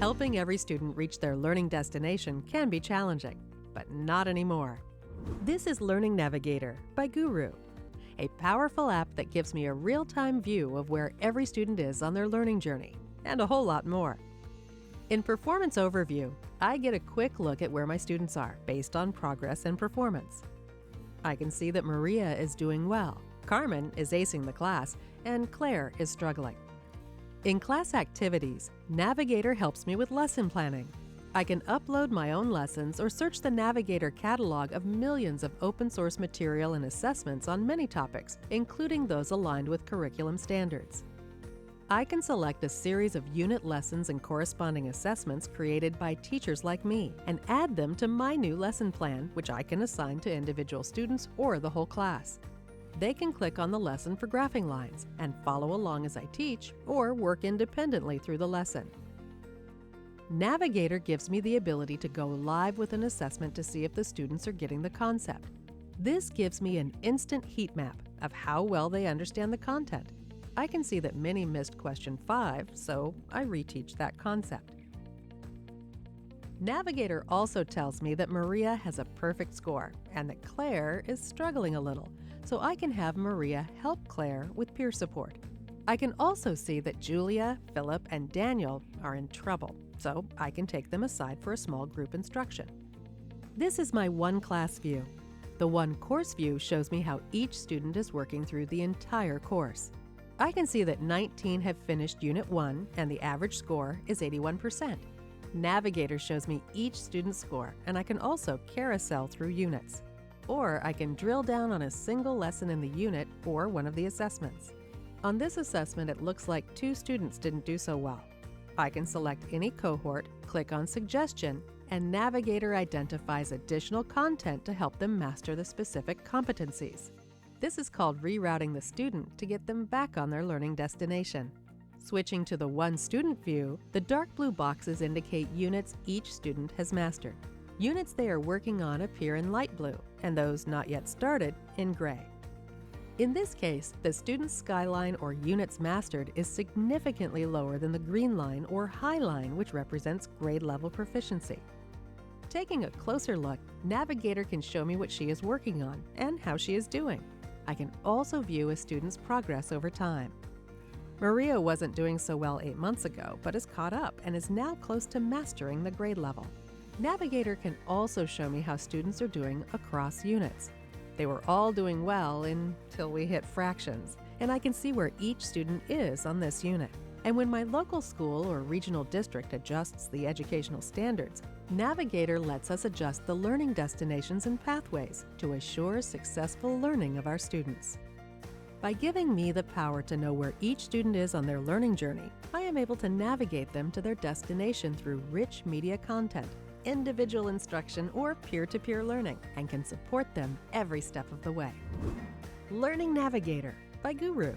Helping every student reach their learning destination can be challenging, but not anymore. This is Learning Navigator by Gooru, a powerful app that gives me a real-time view of where every student is on their learning journey, and a whole lot more. In Performance Overview, I get a quick look at where my students are based on progress and performance. I can see that Maria is doing well, Carmen is acing the class, and Claire is struggling. In class activities, Navigator helps me with lesson planning. I can upload my own lessons or search the Navigator catalog of millions of open-source material and assessments on many topics, including those aligned with curriculum standards. I can select a series of unit lessons and corresponding assessments created by teachers like me and add them to my new lesson plan, which I can assign to individual students or the whole class. They can click on the lesson for graphing lines and follow along as I teach or work independently through the lesson. Navigator gives me the ability to go live with an assessment to see if the students are getting the concept. This gives me an instant heat map of how well they understand the content. I can see that many missed question 5, so I reteach that concept. Navigator also tells me that Maria has a perfect score and that Claire is struggling a little, so I can have Maria help Claire with peer support. I can also see that Julia, Philip, and Daniel are in trouble, so I can take them aside for a small group instruction. This is my one class view. The one course view shows me how each student is working through the entire course. I can see that 19 have finished Unit 1 and the average score is 81%. Navigator shows me each student's score, and I can also carousel through units. Or I can drill down on a single lesson in the unit or one of the assessments. On this assessment, it looks like 2 students didn't do so well. I can select any cohort, click on Suggestion, and Navigator identifies additional content to help them master the specific competencies. This is called rerouting the student to get them back on their learning destination. Switching to the one student view, the dark blue boxes indicate units each student has mastered. Units they are working on appear in light blue, and those not yet started in gray. In this case, the student's skyline or units mastered is significantly lower than the green line or high line, which represents grade level proficiency. Taking a closer look, Navigator can show me what she is working on and how she is doing. I can also view a student's progress over time. Maria wasn't doing so well 8 months ago, but has caught up and is now close to mastering the grade level. Navigator can also show me how students are doing across units. They were all doing well until we hit fractions, and I can see where each student is on this unit. And when my local school or regional district adjusts the educational standards, Navigator lets us adjust the learning destinations and pathways to assure successful learning of our students. By giving me the power to know where each student is on their learning journey, I am able to navigate them to their destination through rich media content, individual instruction, or peer-to-peer learning, and can support them every step of the way. Learning Navigator by Gooru.